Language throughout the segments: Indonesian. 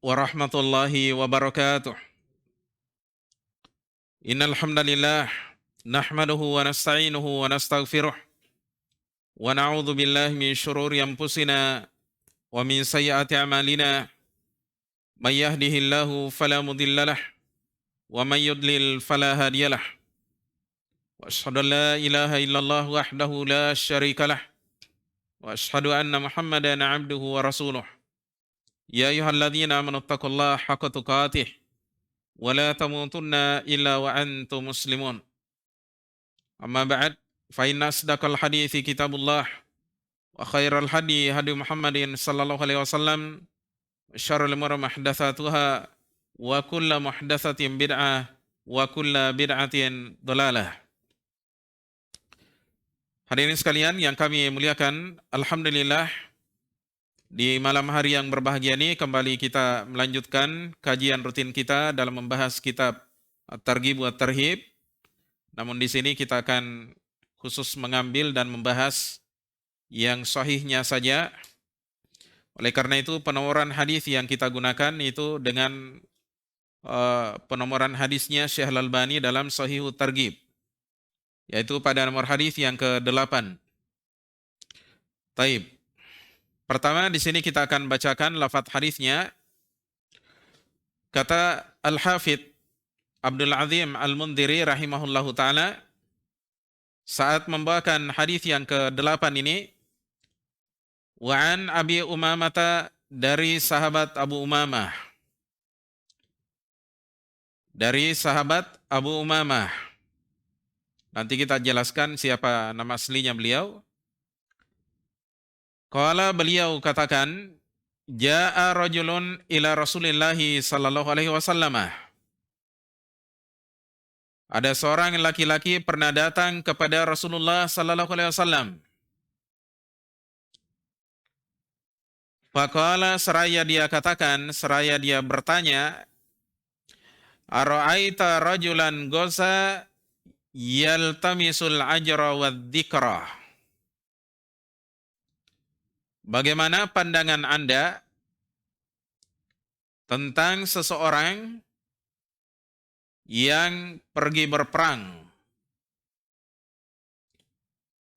warahmatullahi wabarakatuh. Innal hamdalillah nahmaduhu wa nasta'inuhu wa nastaghfiruh wa na'udzu billahi min shururi anfusina wa min sayyiati a'malina. May yahdihillahu fala mudhillalah wa may yudlil fala hadiyalah. Wa asyhadu an la ilaha illallah wahdahu la syarikalah wa asyhadu anna Muhammadan 'abduhu wa rasuluh. Ya ayyuhalladzina amanu taqullaha haqqa tuqatih wa la tamutunna illa wa antum muslimun. Amma ba'd, fa inna asdaqal hadithi kitabullah wa khairal hadi hadi Muhammadin sallallahu alaihi wasallam wa syarrul umuri muhdatsatuha wa kullu muhdatsatin bid'ah wa kullu bid'atin dhalalah. Hadirin sekalian yang kami muliakan, alhamdulillah di malam hari yang berbahagia ini kembali kita melanjutkan kajian rutin kita dalam membahas kitab At-Targhib wa At-Tarhib. Namun di sini kita akan khusus mengambil dan membahas yang sahihnya saja. Oleh karena itu penomoran hadis yang kita gunakan itu dengan penomoran hadisnya Syekh Al-Albani dalam Shahihut Targhib, yaitu pada nomor hadis yang ke-8. Taib. Pertama di sini kita akan bacakan lafaz hadisnya. Kata Al-Hafidz Abdul Azim Al-Mundhiri rahimahullahu ta'ala saat membawakan hadis yang ke-8 ini, wa'an Abi Umamah, dari sahabat Abu Umamah. Dari sahabat Abu Umamah. Nanti kita jelaskan siapa nama aslinya beliau. Qala, beliau katakan, Ja'a rajulun ila Rasulillahi sallallahu alaihi wasallam. Ada seorang laki-laki pernah datang kepada Rasulullah sallallahu alaihi wasallam. Faqala, seraya dia katakan, seraya dia bertanya, Ara'aita rajulan goza yaltamisul ajra wadzikra. Bagaimana pandangan Anda tentang seseorang yang pergi berperang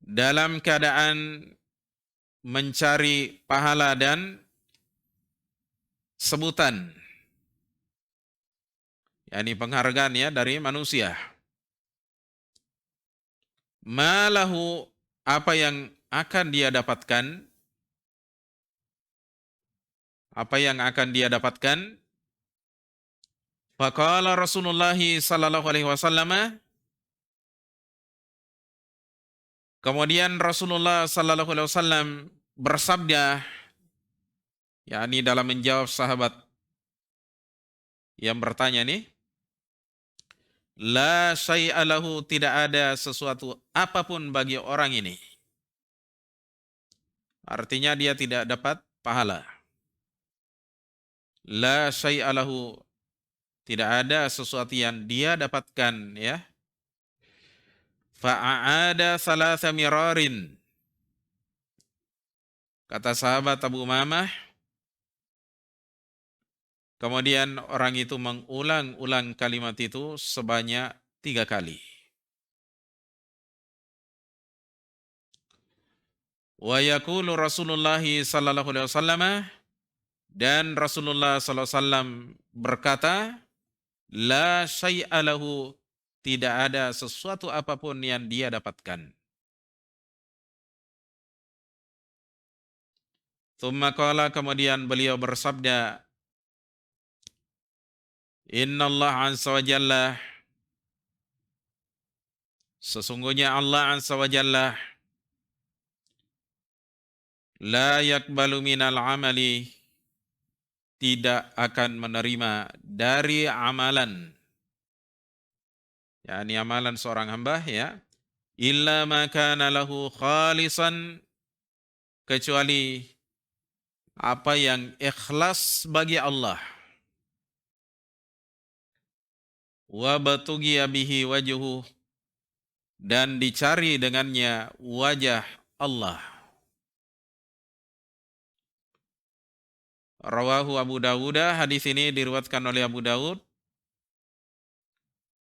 dalam keadaan mencari pahala dan sebutan, yakni penghargaan ya dari manusia. Malahu, apa yang akan dia dapatkan? Apa yang akan dia dapatkan? Faqala Rasulullah sallallahu alaihi wasallam. Kemudian Rasulullah sallallahu alaihi wasallam bersabda, yakni dalam menjawab sahabat yang bertanya nih, la syai'a lahu, tidak ada sesuatu apapun bagi orang ini. Artinya dia tidak dapat pahala. La syai'a lahu, tidak ada sesuatu yang dia dapatkan ya. Fa'aada salasa mirarin. Kata sahabat Abu Umamah, kemudian orang itu mengulang-ulang kalimat itu sebanyak 3 kali. Wa yaqulu Rasulullah sallallahu alaihi wasallam, dan Rasulullah sallallahu alaihi wasallam berkata, la syai'a lahu, tidak ada sesuatu apapun yang dia dapatkan. Tsumma qala, kemudian beliau bersabda, Innallaha azza wa jalla, sesungguhnya Allah azza wa jalla, la yakbalu minal amali, tidak akan menerima dari amalan, yakni amalan seorang hamba ya, illa ma kana lahu khalisan, kecuali apa yang ikhlas bagi Allah, wa batughiya bihi wajhuhu, dan dicari dengannya wajah Allah. Rawahu Abu Dawud, hadis ini diriwayatkan oleh Abu Dawud,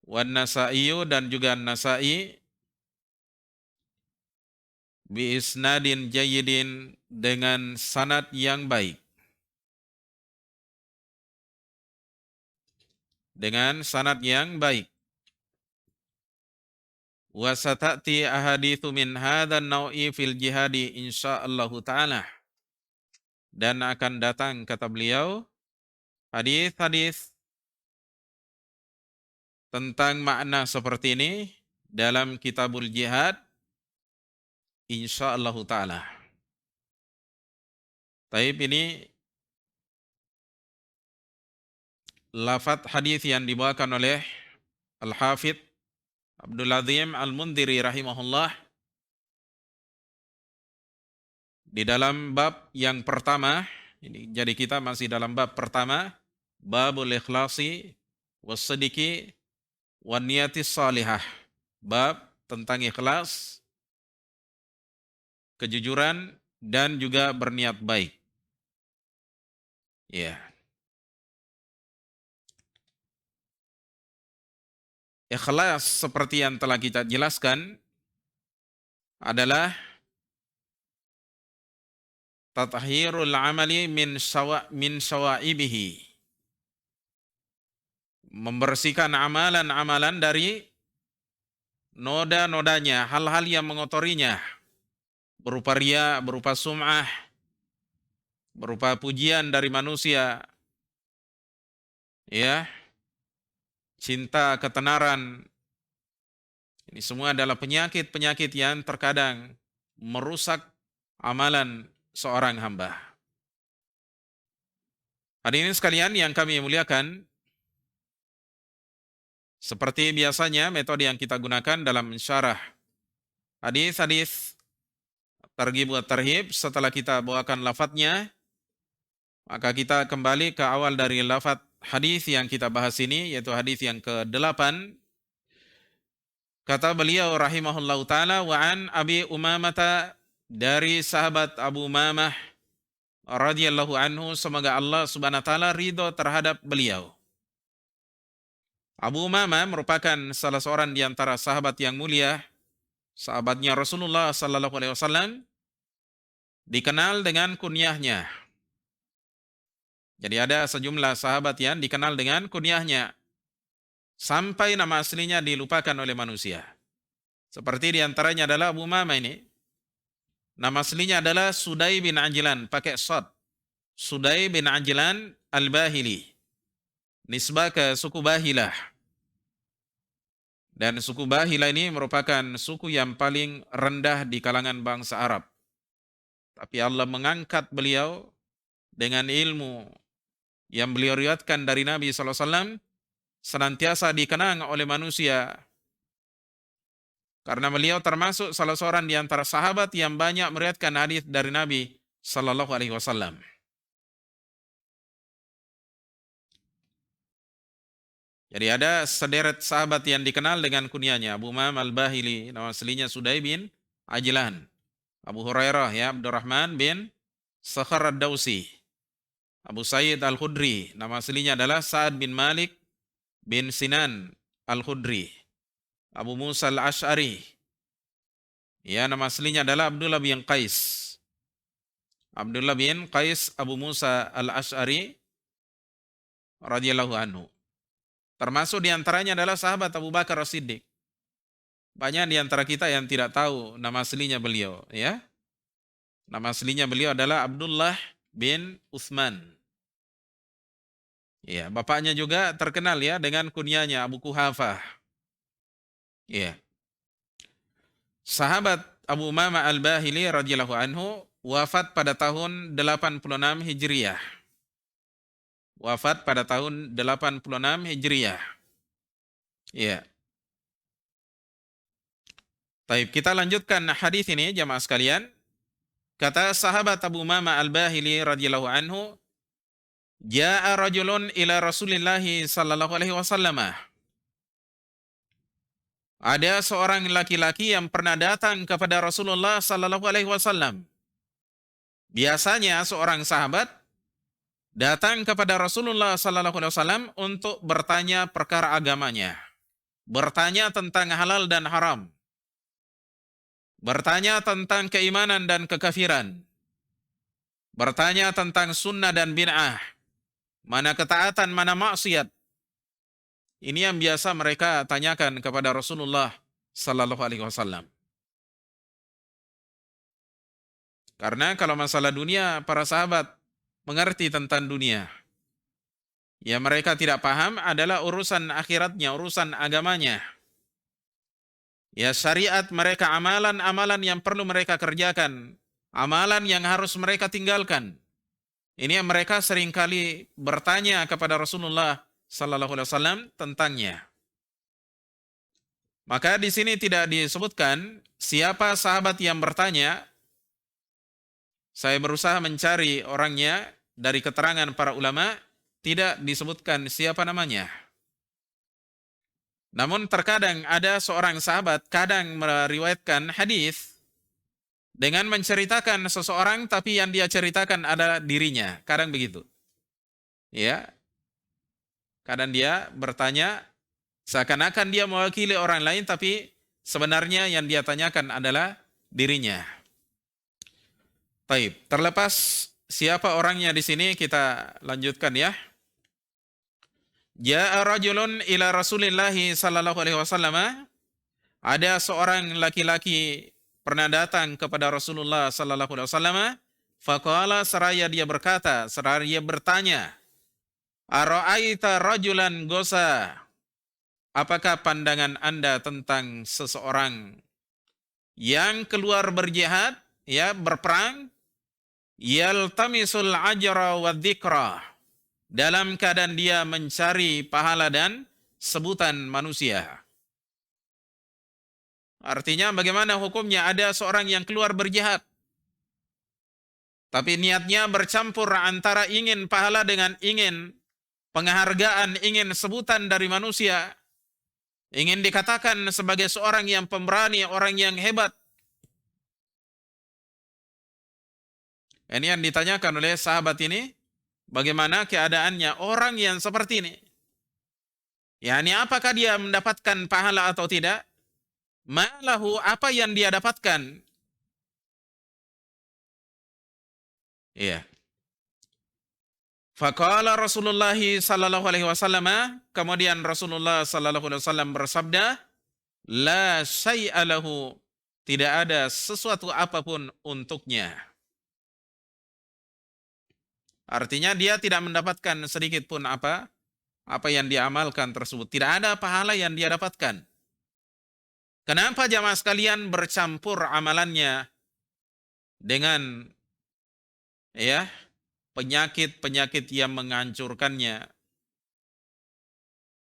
wan Nasa'i dan juga An-Nasa'i bi isnadin jayyidin dengan sanad yang baik. Dengan sanad yang baik. Wa satati ahaditsu min hadzal nau'i fil jihadi insyaallah taala. Dan akan datang, kata beliau, hadis-hadis tentang makna seperti ini dalam kitabul jihad insyaallah taala. Taib, ini lafaz hadis yang dibawakan oleh Al-Hafidz Abdul Azim Al-Mundhiri rahimahullah di dalam bab yang pertama. Ini jadi kita masih dalam bab pertama, babul ikhlasi wassidiki wan niyatis salihah. Bab tentang ikhlas, kejujuran dan juga berniat baik. Ya. Ikhlas seperti yang telah kita jelaskan adalah tathhirul amali min syawaibihi. Membersihkan amalan-amalan dari noda-nodanya, hal-hal yang mengotorinya, berupa riya, berupa sum'ah, berupa pujian dari manusia, ya, cinta ketenaran. Ini semua adalah penyakit-penyakit yang terkadang merusak amalan seorang hamba. Hadirin sekalian yang kami muliakan, seperti biasanya metode yang kita gunakan dalam mensyarah hadis-hadis targhib wa tarhib, setelah kita bawakan lafadznya, maka kita kembali ke awal dari lafadz hadis yang kita bahas ini, yaitu hadis yang ke-8. Kata beliau rahimahullahu taala, wa an Abi Umamah, dari sahabat Abu Umamah radhiyallahu anhu, semoga Allah Subhanahu wa taala ridho terhadap beliau. Abu Umamah merupakan salah seorang di antara sahabat yang mulia, sahabatnya Rasulullah sallallahu alaihi wasallam, dikenal dengan kunyahnya. Jadi ada sejumlah sahabat yang dikenal dengan kunyahnya sampai nama aslinya dilupakan oleh manusia. Seperti di antaranya adalah Abu Umamah ini. Nama aslinya adalah Sudai bin Ajlan, pakai shad. Sudai bin Ajlan Al-Bahili. Nisbah ke suku Bahilah. Dan suku Bahilah ini merupakan suku yang paling rendah di kalangan bangsa Arab. Tapi Allah mengangkat beliau dengan ilmu yang beliau riwayatkan dari Nabi SAW, senantiasa dikenang oleh manusia. Karena beliau termasuk salah seorang di antara sahabat yang banyak meriwayatkan hadis dari Nabi sallallahu alaihi wasallam. Jadi ada sederet sahabat yang dikenal dengan kunyahnya Abu Umamah Al-Bahili, nama aslinya Sudai bin Ajlan. Abu Hurairah, ya, Abdurrahman bin Sakhar Ad-Dausi. Abu Sa'id Al-Khudri, nama aslinya adalah Sa'ad bin Malik bin Sinan Al-Khudri. Abu Musa Al-Ash'ari, ya, nama aslinya adalah Abdullah bin Qais. Abdullah bin Qais Abu Musa Al-Ash'ari radhiyallahu anhu. Termasuk diantaranya adalah sahabat Abu Bakar As-Siddiq. Banyak di antara kita yang tidak tahu nama aslinya beliau, ya. Nama aslinya beliau adalah Abdullah bin Utsman. Ya, bapaknya juga terkenal, ya, dengan kunyahnya Abu Kuhafah. Ya. Sahabat Abu Umamah Al-Bahili radhiyallahu anhu wafat pada tahun 86 Hijriah. Wafat pada tahun 86 Hijriah. Ya. Baik, kita lanjutkan hadis ini jamaah sekalian. Kata sahabat Abu Umamah Al-Bahili radhiyallahu anhu, "Ja'a rajulun ila Rasulillah sallallahu alaihi wasallam." Ada seorang laki-laki yang pernah datang kepada Rasulullah sallallahu alaihi wasallam. Biasanya seorang sahabat datang kepada Rasulullah sallallahu alaihi wasallam untuk bertanya perkara agamanya, bertanya tentang halal dan haram, bertanya tentang keimanan dan kekafiran, bertanya tentang sunnah dan bid'ah, mana ketaatan, mana maksiat. Ini yang biasa mereka tanyakan kepada Rasulullah sallallahu alaihi wasallam. Karena kalau masalah dunia, para sahabat mengerti tentang dunia. Ya mereka tidak paham adalah urusan akhiratnya, urusan agamanya. Ya syariat mereka, amalan-amalan yang perlu mereka kerjakan, amalan yang harus mereka tinggalkan. Ini yang mereka seringkali bertanya kepada Rasulullah sallallahu alaihi wasallam tentangnya. Maka di sini tidak disebutkan siapa sahabat yang bertanya. Saya berusaha mencari orangnya dari keterangan para ulama, tidak disebutkan siapa namanya. Namun terkadang ada seorang sahabat kadang meriwayatkan hadis dengan menceritakan seseorang, tapi yang dia ceritakan adalah dirinya. Kadang begitu. Ya. Kadang dia bertanya seakan-akan dia mewakili orang lain, tapi sebenarnya yang dia tanyakan adalah dirinya. Baik, terlepas siapa orangnya di sini, kita lanjutkan ya. Ja'a rajulun ila Rasulillahi sallallahu alaihi wasallam. Ada seorang laki-laki pernah datang kepada Rasulullah sallallahu alaihi wasallam. Faqala, seraya dia berkata, seraya dia bertanya, ara'aita rajulan gosa? Apakah pandangan Anda tentang seseorang yang keluar berjihad, ya, berperang, yaltamisul ajra wa dzikra, dalam keadaan dia mencari pahala dan sebutan manusia. Artinya bagaimana hukumnya ada seorang yang keluar berjihad, tapi niatnya bercampur antara ingin pahala dengan ingin penghargaan, ingin sebutan dari manusia, ingin dikatakan sebagai seorang yang pemberani, orang yang hebat. Ini yang ditanyakan oleh sahabat ini, bagaimana keadaannya orang yang seperti ini? Yani apakah dia mendapatkan pahala atau tidak? Malahu, apa yang dia dapatkan? Iya. Faqala Rasulullah sallallahu alaihi wasallam, kemudian Rasulullah sallallahu alaihi wasallam bersabda, la syai'a lahu, tidak ada sesuatu apapun untuknya. Artinya dia tidak mendapatkan sedikit pun apa yang dia amalkan tersebut. Tidak ada pahala yang dia dapatkan. Kenapa jamaah sekalian bercampur amalannya dengan ya penyakit-penyakit yang menghancurkannya,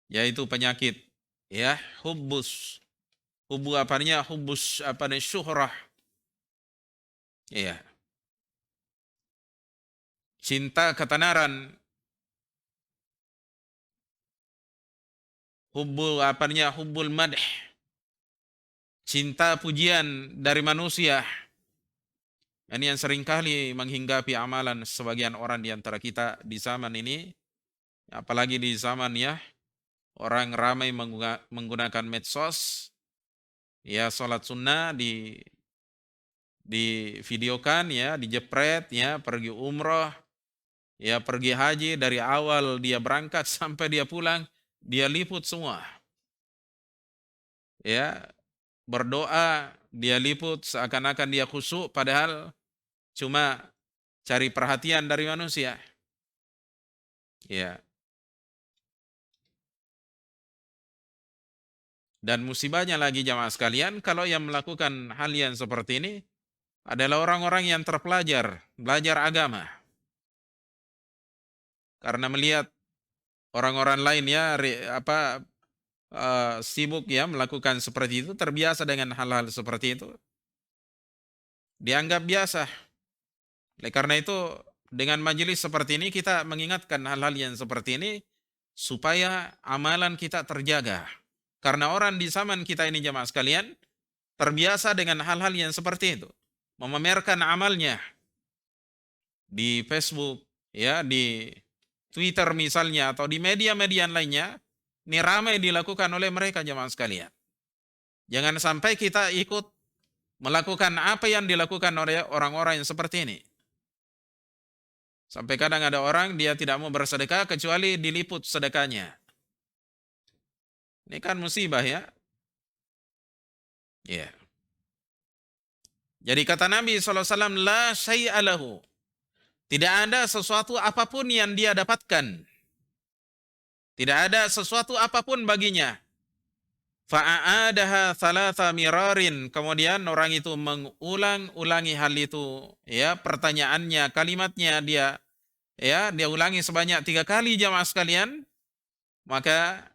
yaitu penyakit ya hubbus syuhrah, ya, cinta ketenaran, hubbul madh, cinta pujian dari manusia. Ini yang seringkali menghinggapi amalan sebagian orang di antara kita di zaman ini, apalagi di zaman ya orang ramai menggunakan medsos, ya sholat sunnah di videokan, ya dijepret, ya pergi umroh, ya pergi haji, dari awal dia berangkat sampai dia pulang dia liput semua, ya berdoa dia liput seakan-akan dia khusyuk, padahal cuma cari perhatian dari manusia. Ya. Dan musibahnya lagi jamaah sekalian, kalau yang melakukan hal yang seperti ini adalah orang-orang yang terpelajar, belajar agama. Karena melihat orang-orang lain ya sibuk ya melakukan seperti itu, terbiasa dengan hal-hal seperti itu, dianggap biasa. Oleh karena itu, dengan majelis seperti ini kita mengingatkan hal-hal yang seperti ini supaya amalan kita terjaga. Karena orang di zaman kita ini jamaah sekalian terbiasa dengan hal-hal yang seperti itu, memamerkan amalnya di Facebook, ya di Twitter misalnya atau di media-media lainnya, ini ramai dilakukan oleh mereka jemaah sekalian. Jangan sampai kita ikut melakukan apa yang dilakukan oleh orang-orang yang seperti ini. Sampai kadang ada orang dia tidak mau bersedekah kecuali diliput sedekahnya. Ini kan musibah ya. Ya. Jadi kata Nabi SAW, la syai'a lahu. Tidak ada sesuatu apapun yang dia dapatkan. Tidak ada sesuatu apapun baginya. Fa'adaha thalatha mirarin. Kemudian orang itu mengulang-ulangi hal itu. Ya, pertanyaannya, kalimatnya dia ulangi sebanyak 3 kali jamaah sekalian. Maka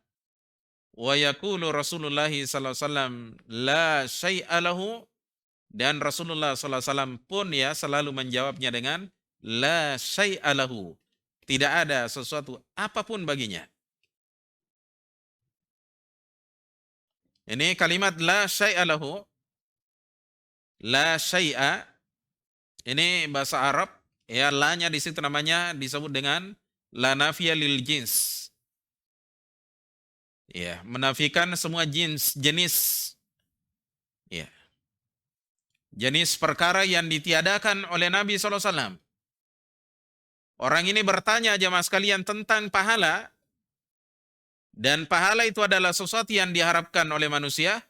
wa yaqulu Rasulullah sallallahu alaihi wasallam la syai'a lahu, dan Rasulullah sallallahu alaihi wasallam pun ya selalu menjawabnya dengan la syai'a lahu. Tidak ada sesuatu apapun baginya. Ini kalimat la syai'a lahu. La syai'a ini bahasa Arab, ya la-nya di situ namanya disebut dengan la nafiyah lil jins. Ya, menafikan semua jenis. Ya. Jenis perkara yang ditiadakan oleh Nabi SAW. Orang ini bertanya jemaah sekalian tentang pahala, dan pahala itu adalah sesuatu yang diharapkan oleh manusia.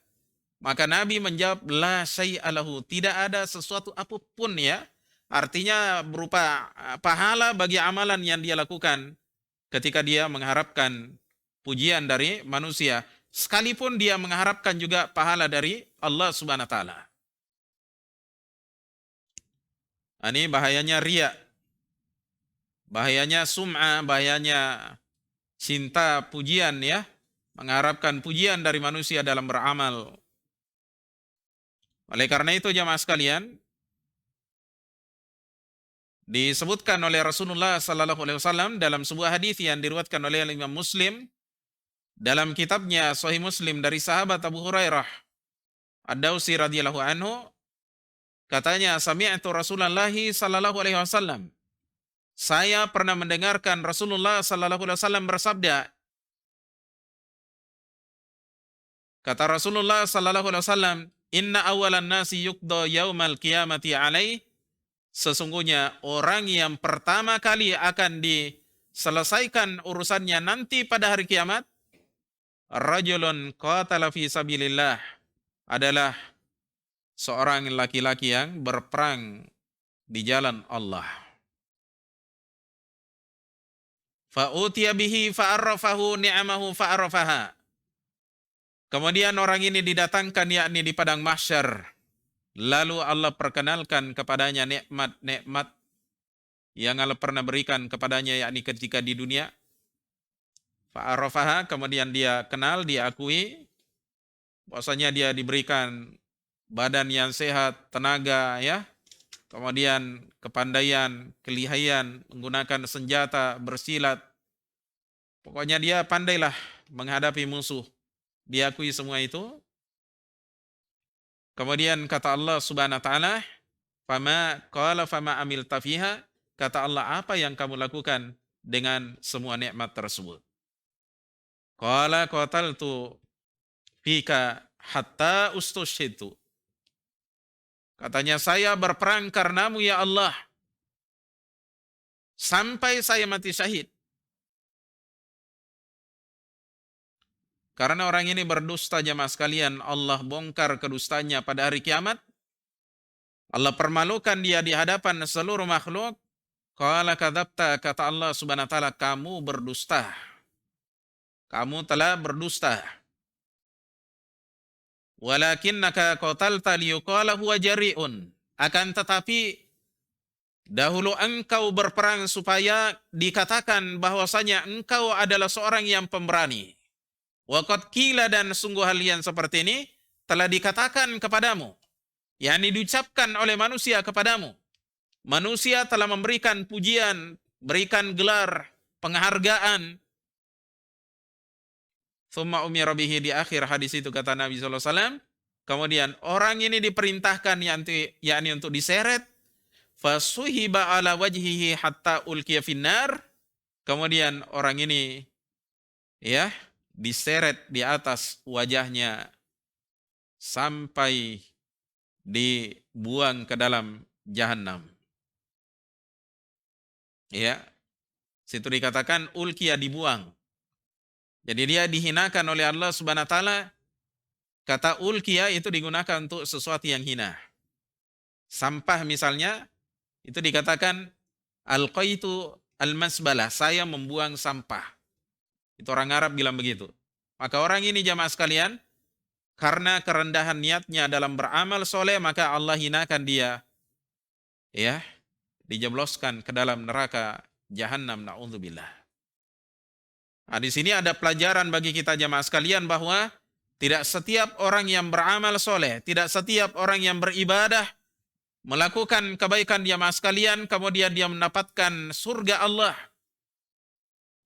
Maka Nabi menjawab la syai'a lahu, tidak ada sesuatu apapun ya. Artinya berupa pahala bagi amalan yang dia lakukan ketika dia mengharapkan pujian dari manusia, sekalipun dia mengharapkan juga pahala dari Allah Subhanahu wa taala. Ini bahayanya riya. Bahayanya sum'ah, bahayanya cinta pujian ya, mengharapkan pujian dari manusia dalam beramal. Oleh karena itu jamaah sekalian, disebutkan oleh Rasulullah sallallahu alaihi wasallam dalam sebuah hadis yang diriwayatkan oleh Imam Muslim dalam kitabnya Sahih Muslim dari sahabat Abu Hurairah Ad-Dausi radhiyallahu anhu, katanya sami'tu Rasulullah sallallahu alaihi wasallam. Saya pernah mendengarkan Rasulullah sallallahu alaihi wasallam bersabda. Kata Rasulullah sallallahu alaihi wasallam, "Inna awalan nasi yuqda yaumal qiyamati alaih." Sesungguhnya orang yang pertama kali akan diselesaikan urusannya nanti pada hari kiamat, rajulun qatala fi sabilillah, adalah seorang laki-laki yang berperang di jalan Allah. Fa'utiya bihi fa'arrafahu ni'amahu fa'arrafaha. Kemudian orang ini didatangkan yakni di padang mahsyar. Lalu Allah perkenalkan kepadanya nikmat-nikmat yang Allah pernah berikan kepadanya yakni ketika di dunia. Fa'arrafaha, kemudian dia kenal, dia akui bahwasanya dia diberikan badan yang sehat, tenaga ya. Kemudian kepandaian, kelihayan, menggunakan senjata, bersilat. Pokoknya dia pandailah menghadapi musuh. Diakui semua itu. Kemudian kata Allah Subhanahu wa taala, fama amilta fiha, kata Allah, apa yang kamu lakukan dengan semua nikmat tersebut? Qala qataltu fika hatta ustushhitu. Katanya, saya berperang karenamu ya Allah, sampai saya mati syahid. Karena orang ini berdusta jamaah sekalian, Allah bongkar kedustanya pada hari kiamat. Allah permalukan dia di hadapan seluruh makhluk. Qala kadzabta, kata Allah Subhanahu wa taala, kamu berdusta. Kamu telah berdusta. Walakinnaka qatalta liyuqala huwa jari'un. Akan tetapi dahulu engkau berperang supaya dikatakan bahwasanya engkau adalah seorang yang pemberani. Wa qad qila, dan sungguh hal yang seperti ini telah dikatakan kepadamu, yakni diucapkan oleh manusia kepadamu. Manusia telah memberikan pujian, berikan gelar, penghargaan. Tsumma umira bihi, di akhir hadis itu kata Nabi sallallahu alaihi wasallam, kemudian orang ini diperintahkan yakni untuk diseret. fasuhiba ala wajhihi hatta ulqiya finnar. Kemudian orang ini ya diseret di atas wajahnya sampai dibuang ke dalam jahanam. Ya, situ dikatakan ulqiya, dibuang. Jadi dia dihinakan oleh Allah Subhanahu wa taala. Kata ulqiya itu digunakan untuk sesuatu yang hina. Sampah misalnya itu dikatakan alqaitu almasbalah, saya membuang sampah. Itu orang Arab bilang begitu. Maka orang ini jamaah sekalian, karena kerendahan niatnya dalam beramal soleh, maka Allah hinakan dia. Ya, dijebloskan ke dalam neraka jahanam, na'udzubillah. Nah, di sini ada pelajaran bagi kita jamaah sekalian bahwa tidak setiap orang yang beramal soleh, tidak setiap orang yang beribadah, melakukan kebaikan jamaah sekalian, kemudian dia mendapatkan surga Allah.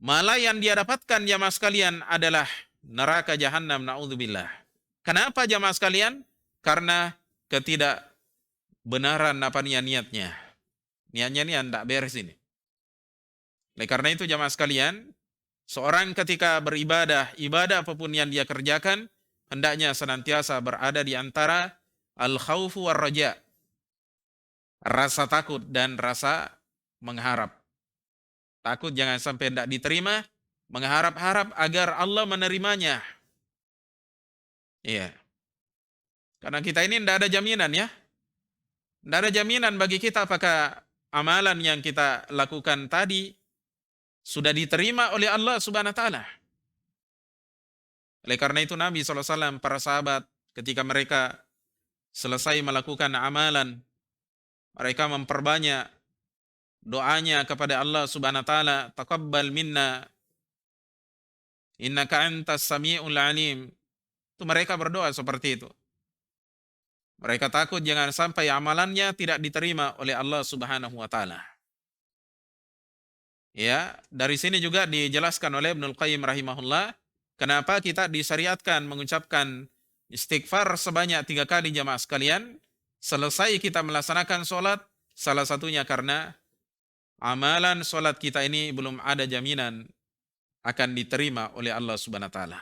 Malah yang dia dapatkan jamaah sekalian adalah neraka jahanam, na'udzubillah. Kenapa jamaah sekalian? Karena ketidakbenaran niatnya. Niatnya ini tidak beres ini. Oleh karena itu jamaah sekalian, seorang ketika beribadah, ibadah apapun yang dia kerjakan, hendaknya senantiasa berada di antara al-khaufu war-raja. Rasa takut dan rasa mengharap. Takut jangan sampai tidak diterima, mengharap-harap agar Allah menerimanya. Iya. Karena kita ini tidak ada jaminan ya. Tidak ada jaminan bagi kita apakah amalan yang kita lakukan tadi sudah diterima oleh Allah Subhanahu wa taala. Oleh karena itu Nabi SAW, para sahabat, ketika mereka selesai melakukan amalan, mereka memperbanyak doanya kepada Allah Subhanahu wa taala, taqabbal minna innaka antas samiul alim. Itu mereka berdoa seperti itu. Mereka takut jangan sampai amalannya tidak diterima oleh Allah Subhanahu wa taala. Ya, dari sini juga dijelaskan oleh Ibnul Qayyim rahimahullah, kenapa kita disyariatkan mengucapkan istighfar sebanyak 3 kali jamaah sekalian selesai kita melaksanakan sholat. Salah satunya karena amalan sholat kita ini belum ada jaminan akan diterima oleh Allah Subhanahu wa taala.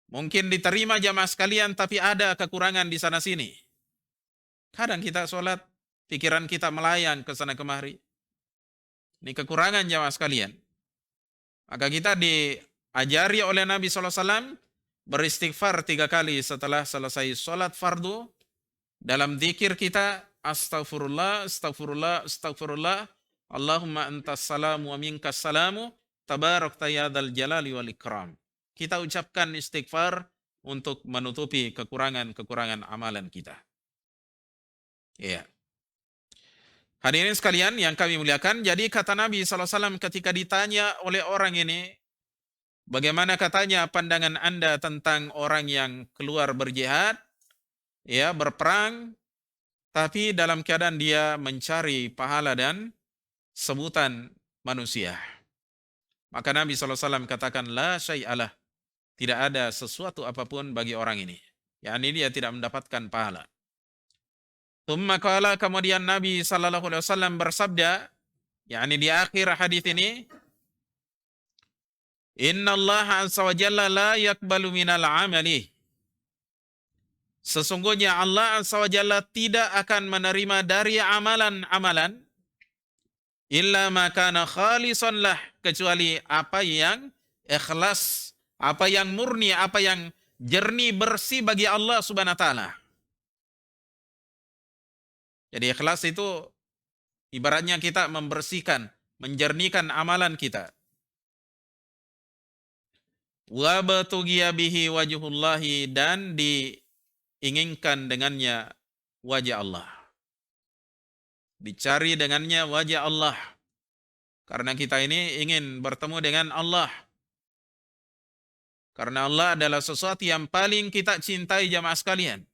Mungkin diterima jamaah sekalian, tapi ada kekurangan di sana sini. Kadang kita sholat, pikiran kita melayang ke sana kemari. Ini kekurangan jamaah sekalian. Maka kita diajari oleh Nabi SAW beristighfar 3 kali setelah selesai sholat fardu. Dalam zikir kita, astaghfirullah, astaghfirullah, astaghfirullah, Allahumma antas salamu wa minkas salamu, tabarakta ya dzal jalali wal ikram. Kita ucapkan istighfar untuk menutupi kekurangan-kekurangan amalan kita. Iya. Hadirin sekalian yang kami muliakan, jadi kata Nabi SAW ketika ditanya oleh orang ini, bagaimana katanya pandangan Anda tentang orang yang keluar berjihad, ya, berperang, tapi dalam keadaan dia mencari pahala dan sebutan manusia. Maka Nabi SAW katakan, la syai'alah, tidak ada sesuatu apapun bagi orang ini. yakni dia tidak mendapatkan pahala. Tsumma qala, kemudian Nabi sallallahu alaihi wasallam bersabda, yakni di akhir hadis ini, innallaha azza wa jalla la yaqbalu minal amali. Sesungguhnya Allah azza wa jalla tidak akan menerima dari amalan-amalan illa ma kana khalisan lah, kecuali apa yang ikhlas, apa yang murni, apa yang jernih bersih bagi Allah Subhanahu wa taala. Jadi ikhlas itu ibaratnya kita membersihkan, menjernihkan amalan kita. Wa batughiya bihi wajhullahi, dan diinginkan dengannya wajah Allah. Dicari dengannya wajah Allah. Karena kita ini ingin bertemu dengan Allah. Karena Allah adalah sesuatu yang paling kita cintai jamaah sekalian.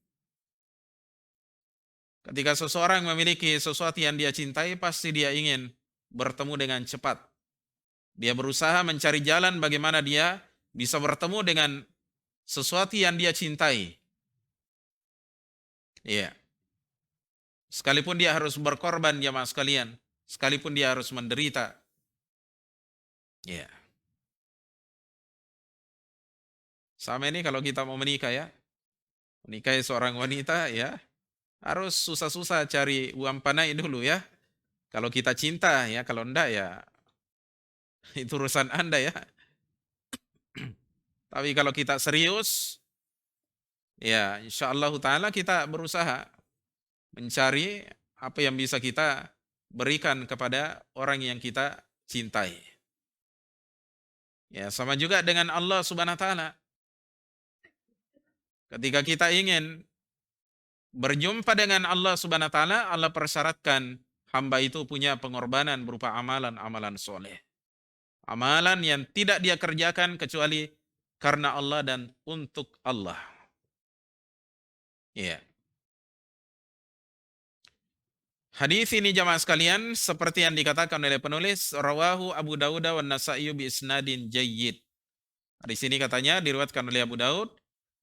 Ketika seseorang memiliki sesuatu yang dia cintai, pasti dia ingin bertemu dengan cepat. Dia berusaha mencari jalan bagaimana dia bisa bertemu dengan sesuatu yang dia cintai. Iya. Sekalipun dia harus berkorban jamaah sekalian, sekalipun dia harus menderita. Ya. Sama ini kalau kita mau menikah ya. Menikahi seorang wanita ya, harus susah-susah cari uang panai dulu ya. Kalau kita cinta ya, kalau enggak ya itu urusan Anda ya. Tapi kalau kita serius, ya insya Allah ta'ala kita berusaha mencari apa yang bisa kita berikan kepada orang yang kita cintai. Ya, sama juga dengan Allah Subhanahu wa taala. Ketika kita ingin berjumpa dengan Allah Subhanahu wa taala, Allah persyaratkan hamba itu punya pengorbanan berupa amalan-amalan soleh. Amalan yang tidak dia kerjakan kecuali karena Allah dan untuk Allah. Ya. Hadis ini jamaah sekalian seperti yang dikatakan oleh penulis rawahu Abu Dawud wa Nasa'i bi isnadin jayyid. Di sini katanya diriwayatkan oleh Abu Daud,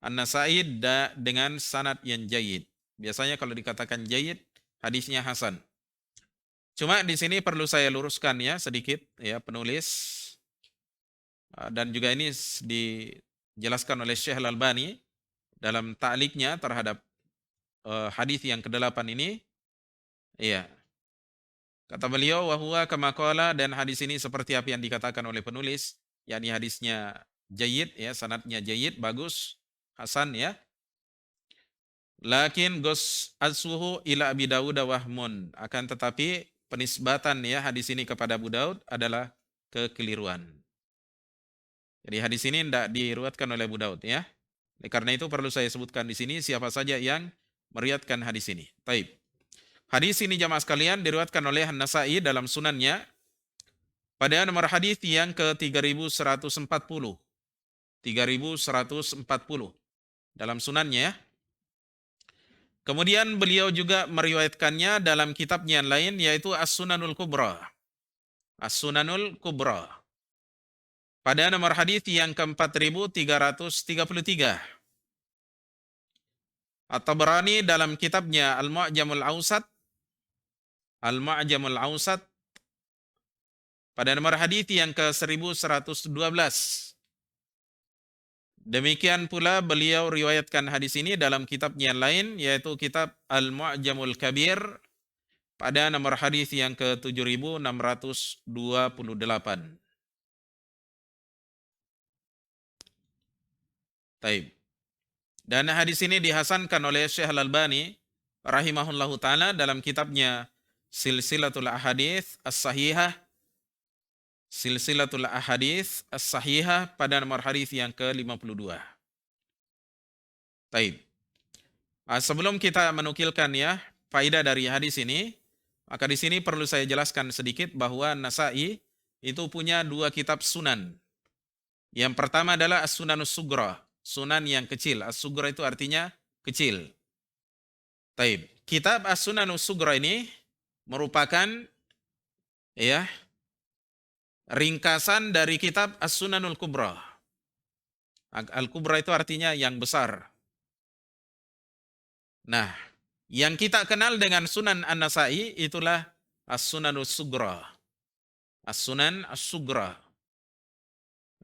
An-Nasa'i dengan sanad yang jayyid. Biasanya kalau dikatakan jayyid hadisnya hasan. Cuma di sini perlu saya luruskan ya sedikit ya penulis dan juga ini dijelaskan oleh Syekh Al-Albani dalam ta'liqnya terhadap hadis yang ke-8 ini. Iya. Kata beliau wahwa kama qala, dan hadis ini seperti apa yang dikatakan oleh penulis, yakni hadisnya jayyid ya, sanadnya jayyid, bagus, hasan ya. Lakin gos asuhu ila Abi Dawud wahmun, akan tetapi penisbatan ya hadis ini kepada Abu Daud adalah kekeliruan. Jadi hadis ini tidak diriwayatkan oleh Abu Daud ya. Karena itu perlu saya sebutkan di sini siapa saja yang meriwayatkan hadis ini. Taib. Hadis ini jamaah sekalian diriwayatkan oleh An-Nasa'i dalam sunannya pada nomor hadis yang ke-3140. 3140 dalam sunannya. Kemudian beliau juga meriwayatkannya dalam kitabnya yang lain yaitu As-Sunanul Kubra. As-Sunanul Kubra. Pada nomor hadis yang ke-4333. At-Tabrani dalam kitabnya Al-Mu'jamul Awsat. Al-Mu'jamul Awsat pada nomor hadis yang ke-1112. Demikian pula beliau riwayatkan hadis ini dalam kitabnya yang lain yaitu kitab Al-Mu'jamul Kabir pada nomor hadis yang ke-7628. Taib. Dan hadis ini dihasankan oleh Syekh Al-Albani rahimahullahu taala dalam kitabnya Silsilatul Ahadits As-Sahihah. Silsilatul Ahadits As-Sahihah pada nomor hadis yang ke-52. Taib. Sebelum kita menukilkan ya faedah dari hadis ini, maka di sini perlu saya jelaskan sedikit bahwa Nasa'i itu punya dua kitab sunan. Yang pertama adalah As-Sunanus Sugra, sunan yang kecil. As-Sugra itu artinya kecil. Taib. Kitab As-Sunanus Sugra ini merupakan ya ringkasan dari kitab As-Sunanul Kubra. Al-Kubra itu artinya yang besar. Nah, yang kita kenal dengan Sunan An-Nasa'i itulah As-Sunanus Sugra. As-Sunan As-Sugra.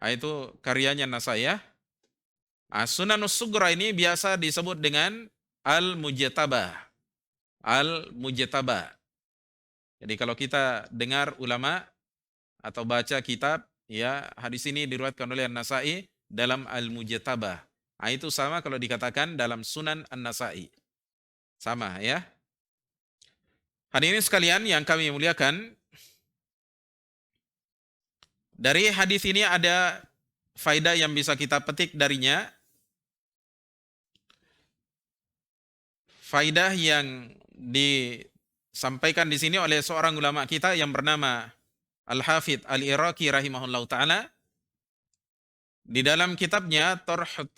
Nah, itu karyanya Nasa'i ya. As-Sunanus Sugra ini biasa disebut dengan Al-Mujtabah. Al-Mujtabah. Jadi kalau kita dengar ulama atau baca kitab, ya hadis ini diriwayatkan oleh An-Nasa'i dalam Al-Mujtabah. Nah, itu sama kalau dikatakan dalam Sunan An-Nasa'i. Sama ya. Hadirin sekalian yang kami muliakan, dari hadis ini ada faedah yang bisa kita petik darinya. Faedah yang disampaikan di sini oleh seorang ulama kita yang bernama Al-Hafidh Al-Iraqi rahimahullah ta'ala. Di dalam kitabnya Tarhu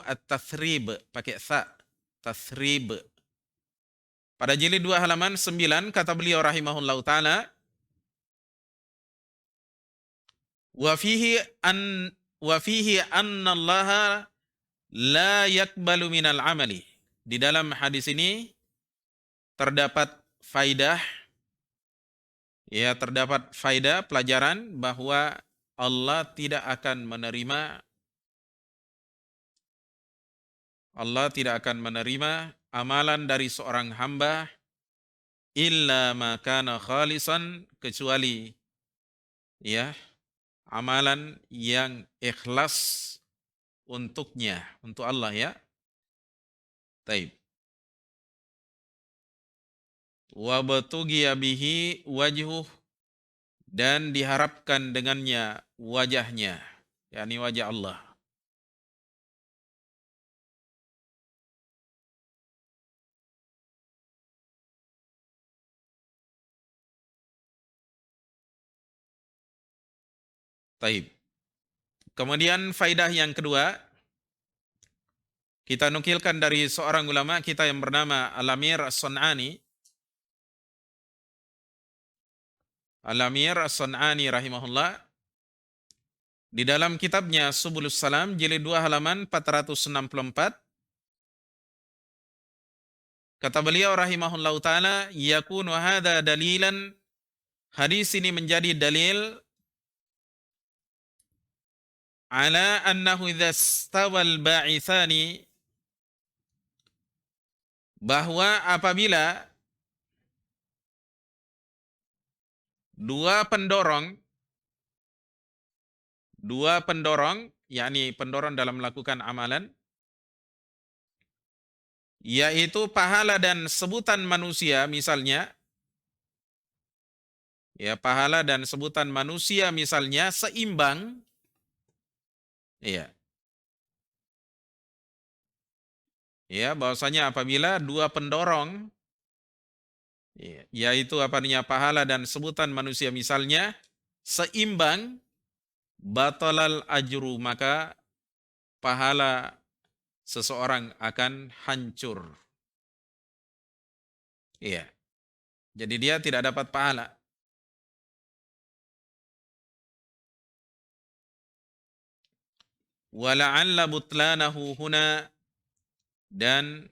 At-Tathrib, pakai tha, Tathrib. Pada jilid 2 halaman 9 kata beliau rahimahullah ta'ala, wa fihi anna Allah la yakbalu minal amali di dalam hadis ini terdapat faidah, ya terdapat faidah pelajaran bahwa Allah tidak akan menerima amalan dari seorang hamba illa ma kana khalisan, kecuali ya amalan yang ikhlas untuknya, untuk Allah ya. Taib. Wa batughiya bihi wajhuh, dan diharapkan dengannya wajahnya, yakni wajah Allah. Taib. Kemudian faidah yang kedua, kita nukilkan dari seorang ulama kita yang bernama Al-Amir As-Sun'ani. Al-Amir As-Sun'ani rahimahullah, di dalam kitabnya Subulus Salam jilid 2 halaman 464, kata beliau rahimahullahu taala, yakunu hadza dalilan, hadis ini menjadi dalil ala annahu idza stawal ba'itsani, bahwa apabila dua pendorong, yakni pendorong dalam melakukan amalan, yaitu pahala dan sebutan manusia misalnya, ya pahala dan sebutan manusia misalnya seimbang, ya. Ya, bahwasanya apabila dua pendorong, ya, yaitu pahala dan sebutan manusia misalnya seimbang, batalal ajru, maka pahala seseorang akan hancur. Iya. Jadi dia tidak dapat pahala. Wala'alla butlanahu huna, dan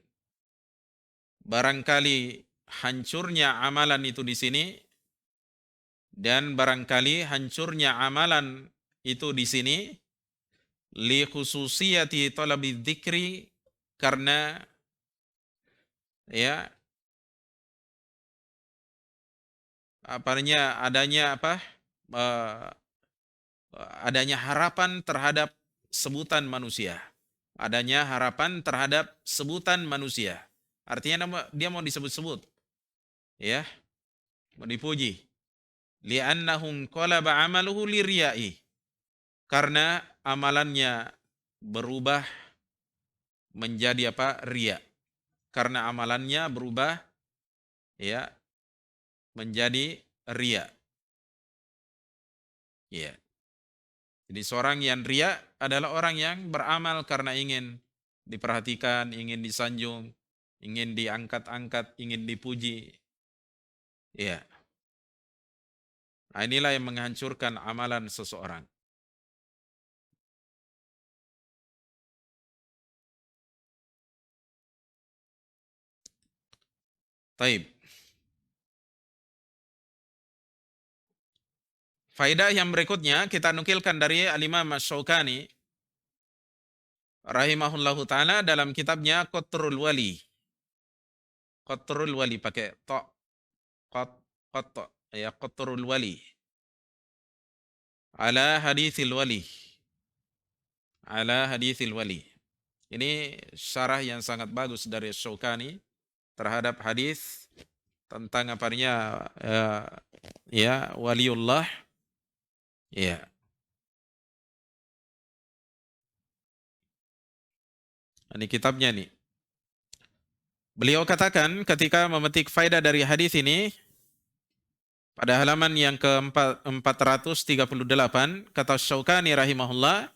barangkali hancurnya amalan itu di sini, li khususiyati talabi dzikri, karena ya eh, adanya harapan terhadap sebutan manusia. Adanya harapan terhadap sebutan manusia. Artinya dia mau disebut-sebut. Ya, mau dipuji. Li'annahum qalaba amaluhu lirya'i. Karena amalannya berubah menjadi riya. Karena amalannya berubah ya menjadi riya. Ya. Jadi seorang yang riya adalah orang yang beramal karena ingin diperhatikan, ingin disanjung, ingin diangkat-angkat, ingin dipuji. Ya. Nah, inilah yang menghancurkan amalan seseorang. Taib. Faidah yang berikutnya kita nukilkan dari Al-Imam Asy-Syaukani rahimahullahu taala dalam kitabnya Qatrul Wali. Qatrul Wali pakai ta, qat ya, Qatrul Wali. Ala haditsil wali. Ala haditsil wali. Ini syarah yang sangat bagus dari Asy-Syaukani terhadap hadis tentang ya waliullah. Ya. Ini kitabnya nih. Beliau katakan ketika memetik faedah dari hadis ini pada halaman yang ke-438, kata Syaukani rahimahullah,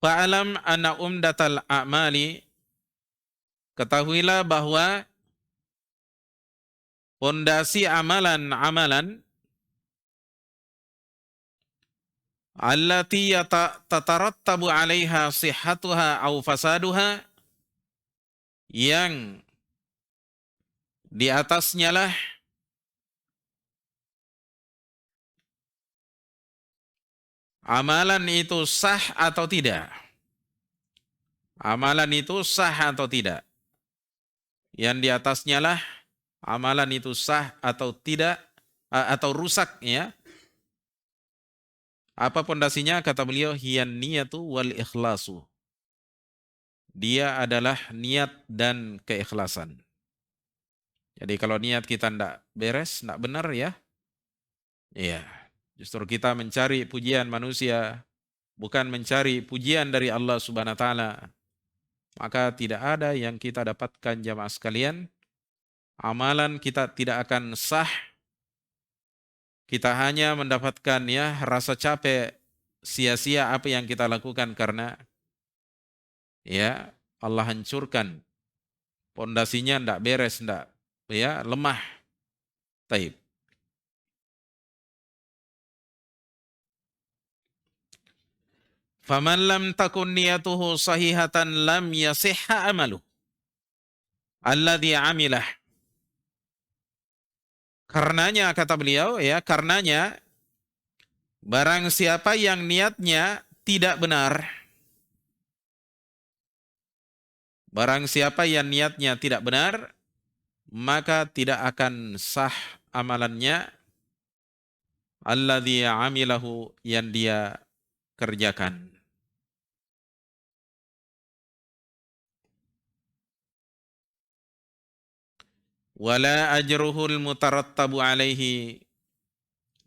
fa'alam anna umdatal a'mali, ketahuilah bahwa pondasi amalan-amalan allati tatarattabu 'alaiha sihhatuha aw fasaduha, yang di atasnya lah amalan itu sah atau tidak. Amalan itu sah atau tidak. Yang di atasnya lah amalan itu sah atau tidak, atau rusak ya. Apa pondasinya? Kata beliau, hiyan niyatu wal ikhlasu. Dia adalah niat dan keikhlasan. Jadi kalau niat kita tidak beres, tidak benar ya, iya. Justru kita mencari pujian manusia, bukan mencari pujian dari Allah Subhanahu wa taala. Maka tidak ada yang kita dapatkan jamaah sekalian. Amalan kita tidak akan sah. Kita hanya mendapatkan ya rasa capek, sia-sia apa yang kita lakukan karena ya Allah hancurkan. Pondasinya tidak beres, tidak ya, lemah. Taib. Faman lam takun niyatuhu sahihatan lam yasihha amaluh alladhi amilah. Karenanya kata beliau ya, karenanya barang siapa yang niatnya tidak benar, barang siapa yang niatnya tidak benar, maka tidak akan sah amalannya alladhi amilahu yang dia kerjakan. Wala ajruhul mutarattabu alaihi,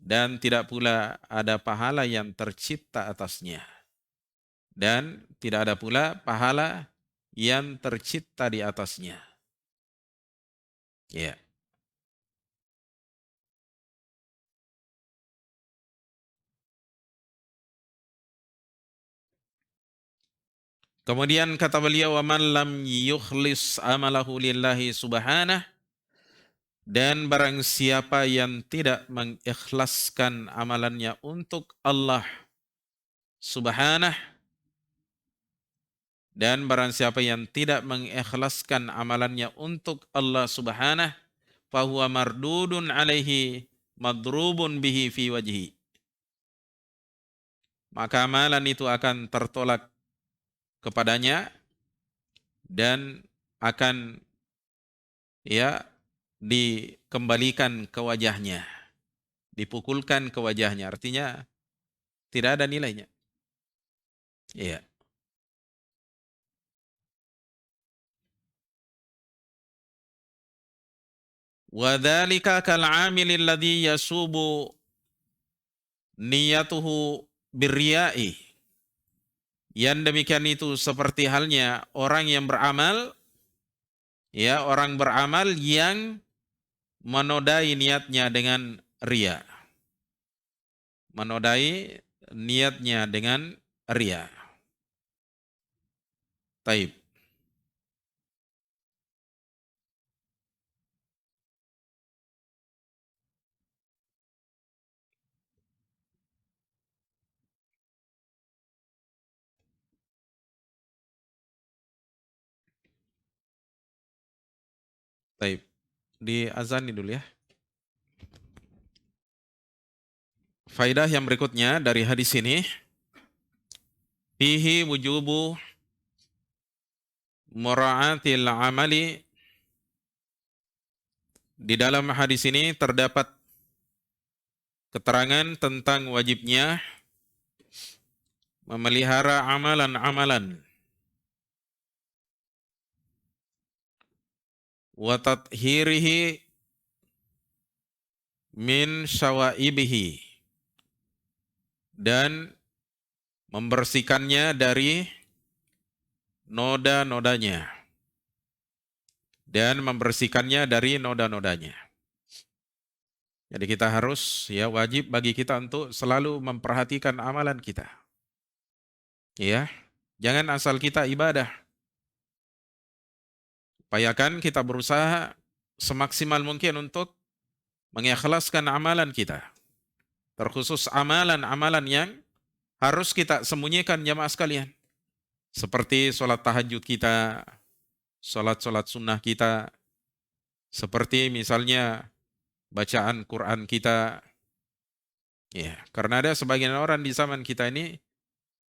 dan tidak pula ada pahala yang tercipta atasnya. Dan tidak ada pula pahala yang tercipta di atasnya. Ya. Kemudian kata beliau, wa man lam yukhlis amalahu lillahi subhanah, dan barang siapa yang tidak mengikhlaskan amalannya untuk Allah subhanah, dan barang siapa yang tidak mengikhlaskan amalannya untuk Allah subhanah, fahuwa mardudun alaihi madrubun bihi fi wajhi. Maka amalan itu akan tertolak kepadanya dan akan ya dikembalikan ke wajahnya, dipukulkan ke wajahnya, artinya tidak ada nilainya. Iya. Wa dzalika kal 'amilil ladzi yasubu niyatuhu birriya'i. Yang demikian itu seperti halnya orang yang beramal, ya, orang beramal yang menodai niatnya dengan ria. Menodai niatnya dengan ria. Taib. Taib. Di azani dulu ya. Faidah yang berikutnya dari hadis ini, fihi wujubu mura'atil amali. Di dalam hadis ini terdapat keterangan tentang wajibnya memelihara amalan-amalan, wa tathhirihi min syawaibihi, dan membersihkannya dari noda-nodanya, dan membersihkannya dari noda-nodanya. Jadi kita harus, ya, wajib bagi kita untuk selalu memperhatikan amalan kita. Ya, jangan asal kita ibadah. Upayakan kita berusaha semaksimal mungkin untuk mengikhlaskan amalan kita. Terkhusus amalan-amalan yang harus kita sembunyikan jamaah sekalian. Seperti sholat tahajud kita, sholat-sholat sunnah kita, seperti misalnya bacaan Quran kita. Ya, karena ada sebagian orang di zaman kita ini,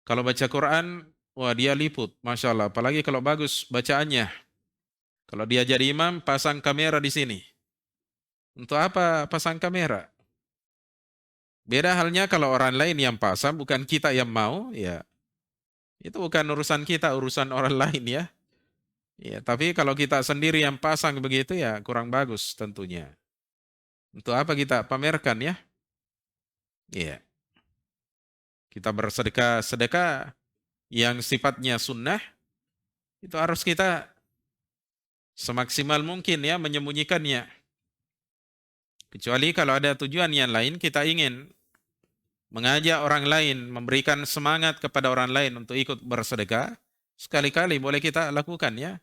kalau baca Quran, wah dia liput, Masya Allah. Apalagi kalau bagus bacaannya. Kalau dia jadi imam, pasang kamera di sini. Untuk apa pasang kamera? Beda halnya kalau orang lain yang pasang, bukan kita yang mau, ya itu bukan urusan kita, urusan orang lain ya. Ya, tapi kalau kita sendiri yang pasang begitu ya kurang bagus tentunya. Untuk apa kita pamerkan ya? Iya. Kita bersedekah, sedekah yang sifatnya sunnah itu harus kita semaksimal mungkin ya menyembunyikannya. Kecuali kalau ada tujuan yang lain, kita ingin mengajak orang lain, memberikan semangat kepada orang lain untuk ikut bersedekah, sekali-kali boleh kita lakukan ya.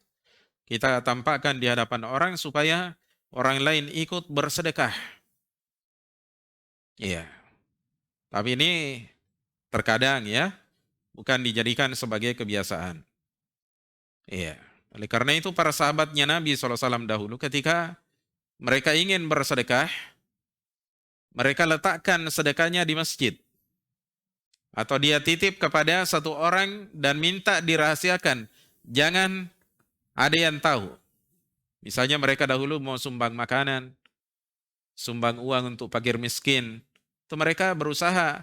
Kita tampakkan di hadapan orang supaya orang lain ikut bersedekah. Iya. Tapi ini terkadang ya, bukan dijadikan sebagai kebiasaan. Iya. Oleh karena itu para sahabatnya Nabi SAW dahulu ketika mereka ingin bersedekah, mereka letakkan sedekahnya di masjid. Atau dia titip kepada satu orang dan minta dirahasiakan. Jangan ada yang tahu. Misalnya mereka dahulu mau sumbang makanan, sumbang uang untuk fakir miskin. Itu mereka berusaha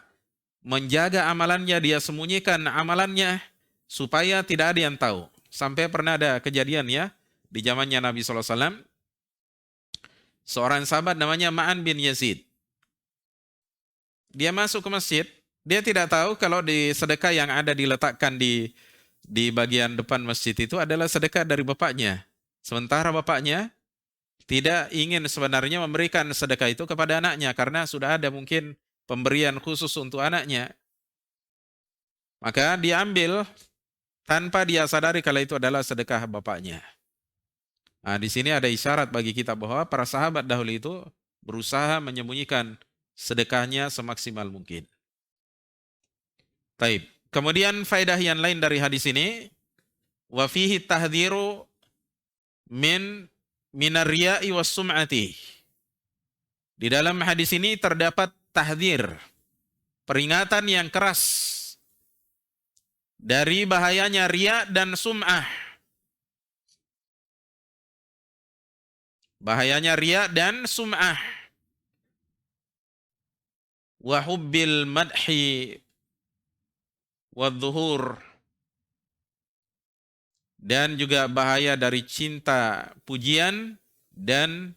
menjaga amalannya, dia sembunyikan amalannya supaya tidak ada yang tahu. Sampai pernah ada kejadian ya, di zamannya Nabi SAW, seorang sahabat namanya Ma'an bin Yazid. Dia masuk ke masjid, dia tidak tahu kalau di sedekah yang ada diletakkan di bagian depan masjid itu adalah sedekah dari bapaknya. Sementara bapaknya tidak ingin sebenarnya memberikan sedekah itu kepada anaknya karena sudah ada mungkin pemberian khusus untuk anaknya. Maka diambil tanpa dia sadari kalau itu adalah sedekah bapaknya. Nah, di sini ada isyarat bagi kita bahwa para sahabat dahulu itu berusaha menyembunyikan sedekahnya semaksimal mungkin. Taib. Kemudian faedah yang lain dari hadis ini, wa fihi tahdhiru minar riya'i was sum'ati. Di dalam hadis ini terdapat tahdzir, peringatan yang keras dari bahayanya riya dan sum'ah. Bahayanya riya dan sum'ah. Wa hubbil madhi wadzuhur, dan juga bahaya dari cinta pujian dan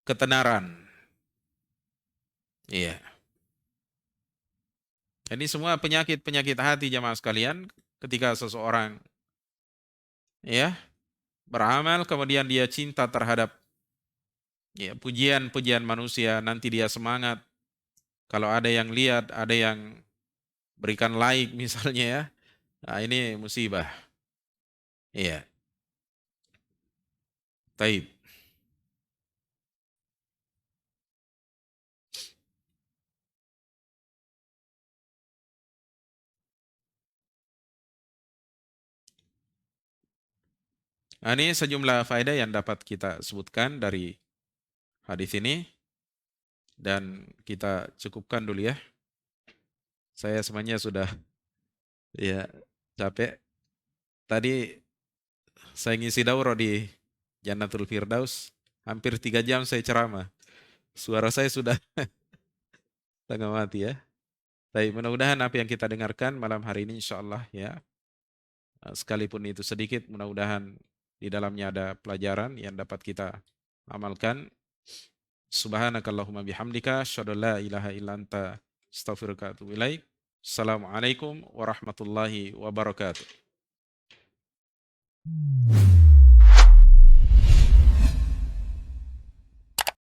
ketenaran. Iya. Ini semua penyakit-penyakit hati jamaah sekalian ketika seseorang ya beramal kemudian dia cinta terhadap ya, pujian-pujian manusia, nanti dia semangat kalau ada yang lihat, ada yang berikan like misalnya ya. Nah, ini musibah. Iya. Taib. Nah, ini sejumlah faedah yang dapat kita sebutkan dari hadis ini dan kita cukupkan dulu ya. Saya sebenarnya sudah ya capek. Tadi saya ngisi daurah di Jannatul Firdaus, hampir 3 jam saya ceramah. Suara saya sudah setengah mati ya. Tapi mudah-mudahan apa yang kita dengarkan malam hari ini insya Allah ya, sekalipun itu sedikit, mudah-mudahan di dalamnya ada pelajaran yang dapat kita amalkan. Subhanakallahumma bihamdika, asyhadu an la ilaha illa anta, astaghfiruka wa atubu ilaik. Assalamualaikum warahmatullahi wabarakatuh.